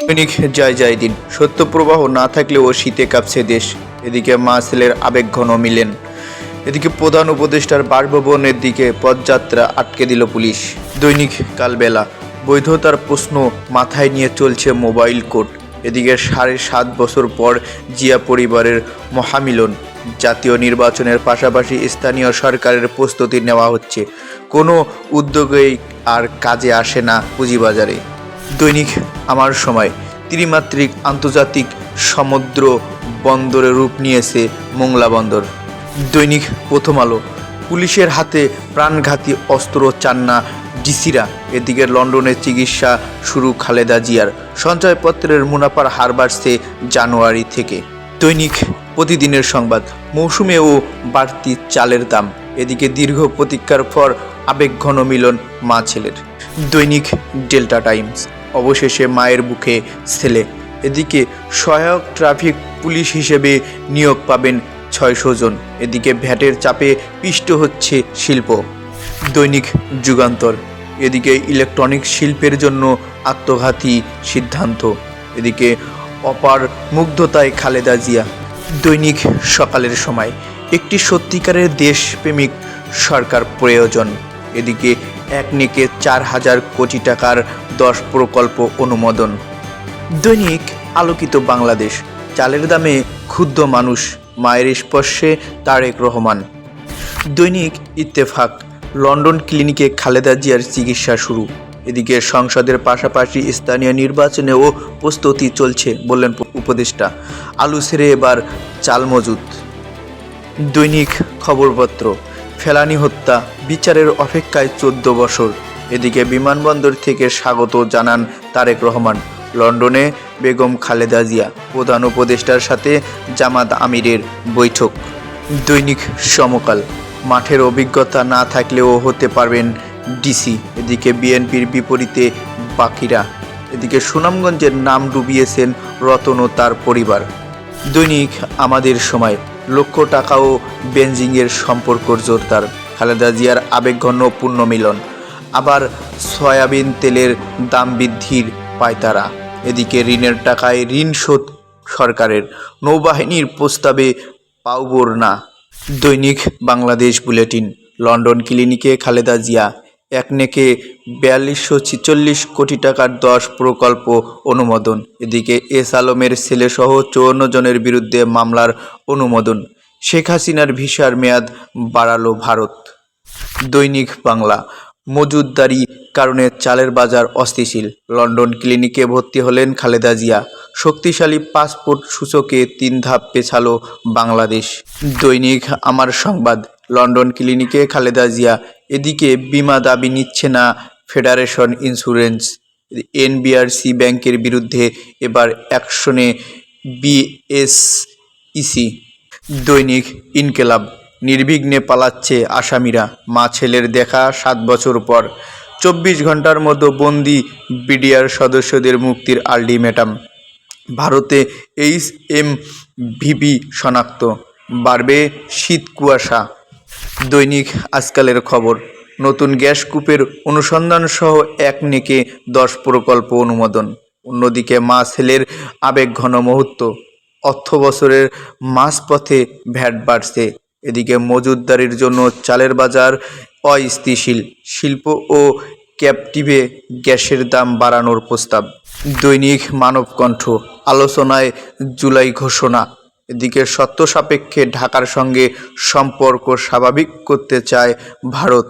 দৈনিক জয় জয় দিন। সত্যপ্রবাহ না থাকলেও শীতে কাঁপছে দেশ। এদিকে মা ছেলের আবেগঘন মিলেন। এদিকে প্রধান উপদেষ্টার বাসভবনের দিকে পদযাত্রা আটকে দিল পুলিশ। দৈনিক কালবেলা বৈধতার প্রশ্ন মাথায় নিয়ে চলছে মোবাইল কোর্ট। এদিকে 7.5 বছর পর জিয়া পরিবারের মহামিলন। জাতীয় নির্বাচনের পাশাপাশি স্থানীয় সরকারের প্রস্তুতি নেওয়া হচ্ছে। কোনো উদ্যোগেই আর কাজে আসে না পুঁজিবাজারে। দৈনিক আমার সময় ত্রিমাত্রিক আন্তর্জাতিক সমুদ্র বন্দরে রূপ নিয়েছে মোংলা বন্দর। দৈনিক প্রথম আলো পুলিশের হাতে প্রাণঘাতী অস্ত্র চান না ডিসিরা। এদিকে লন্ডনে চিকিৎসা শুরু খালেদা জিয়ার। সঞ্চয়পত্রের মুনাফার হার বাড়ছে জানুয়ারি থেকে। দৈনিক প্রতিদিনের সংবাদ মৌসুমেও বাড়তি চালের দাম। এদিকে দীর্ঘ প্রতীক্ষার পর আবেগঘন মিলন মা ছেলের। দৈনিক ডেল্টা টাইমস অবশেষে মায়ের বুকে ছেলে। এদিকে সহায়ক ট্রাফিক পুলিশ হিসেবে নিয়োগ পাবেন 600 জন। এদিকে ভ্যাটের চাপে পিষ্ট হচ্ছে শিল্প। দৈনিক যুগান্তর এদিকে ইলেকট্রনিক শিল্পের জন্য আত্মঘাতী সিদ্ধান্ত। এদিকে অপার মুগ্ধতায় খালেদা জিয়া। দৈনিক সকালের সময় একটি সত্যিকারের দেশপ্রেমিক সরকার প্রয়োজন। এদিকে একনেকে 4,000 কোটি টাকার 10 প্রকল্প অনুমোদন। দৈনিক আলোকিত বাংলাদেশ চালের দামে ক্ষুব্ধ মানুষ, মায়ের স্পর্শে তারেক রহমান। দৈনিক ইত্তেফাক লন্ডন ক্লিনিকে খালেদা জিয়ার চিকিৎসা শুরু। এদিকে সংসদের পাশাপাশি স্থানীয় নির্বাচনেও প্রস্তুতি চলছে বললেন উপদেষ্টা। আলু ছেড়ে এবার চাল মজুত। দৈনিক খবরপত্র ফেলানি হত্যা বিচারের অপেক্ষায় 14 বছর। এদিকে বিমানবন্দর থেকে স্বাগত জানান তারেক রহমান। লন্ডনে বেগম খালেদা জিয়া প্রধান উপদেষ্টার সাথে জামাত আমিরের বৈঠক। দৈনিক সমকাল মাঠের অভিজ্ঞতা না থাকলেও হতে পারবেন ডিসি। এদিকে বিএনপির বিপরীতে বাকিরা। এদিকে সুনামগঞ্জের নাম ডুবিয়েছেন রতন ও তার পরিবার। দৈনিক আমাদের সময় লক্ষ টাকা ও বেনজিংয়ের সম্পর্ক জোরদার। খালেদা জিয়ার আবেগঘন পুণ্যমিলন। আবার সয়াবিন তেলের দাম বৃদ্ধির পায়তারা। এদিকে ঋণের টাকায় ঋণ শোধ সরকারের। নৌবাহিনীর প্রস্তাবে পাউবোর না। দৈনিক বাংলাদেশ বুলেটিন লন্ডন ক্লিনিকে খালেদা জিয়া। একনেকে 4246 কোটি টাকার 10 প্রকল্প অনুমোদন। এদিকে এস আলমের ছেলেসহ 54 জনের বিরুদ্ধে মামলার অনুমোদন। শেখ হাসিনার ভিসার মেয়াদ বাড়ালো ভারত। দৈনিক বাংলা মজুতদারি কারণে চালের বাজার অস্থিতিশীল। লন্ডন ক্লিনিকে ভর্তি হলেন খালেদা জিয়া। শক্তিশালী পাসপোর্ট সূচকে 3 ধাপ পেছালো বাংলাদেশ। দৈনিক আমার সংবাদ লন্ডন ক্লিনিকে খালেদা জিয়া। এদিকে বিমা দাবি নিচ্ছে না ফেডারেশন ইন্স্যুরেন্স। এনবিআরসি ব্যাংকের বিরুদ্ধে এবার অ্যাকশনে বিএসইসি। দৈনিক ইনকেলাব নির্বিঘ্নে পালাচ্ছে আসামিরা। মা ছেলের দেখা 7 বছর পর। 24 ঘন্টার মধ্যে বন্দি বিডিআর সদস্যদের মুক্তির আল্টিমেটাম। ভারতে HMVV শনাক্ত। বাড়বে শীত কুয়াশা। দৈনিক আজকালের খবর নতুন গ্যাস কূপের অনুসন্ধান সহ একনেকে 10 প্রকল্প অনুমোদন। অন্যদিকে মা ছেলের আবেগঘন মুহূর্ত। অর্থ বছরের মাঝপথে ভ্যাট বাড়ছে। এদিকে মজুতদারির জন্য চালের বাজার অস্থিতিশীল। শিল্প ও ক্যাপটিভে গ্যাসের দাম বাড়ানোর প্রস্তাব। দৈনিক মানবকণ্ঠ আলোচনায় জুলাই ঘোষণা। এদিকে শর্ত সাপেক্ষে ঢাকার সঙ্গে সম্পর্ক স্বাভাবিক করতে চায় ভারত।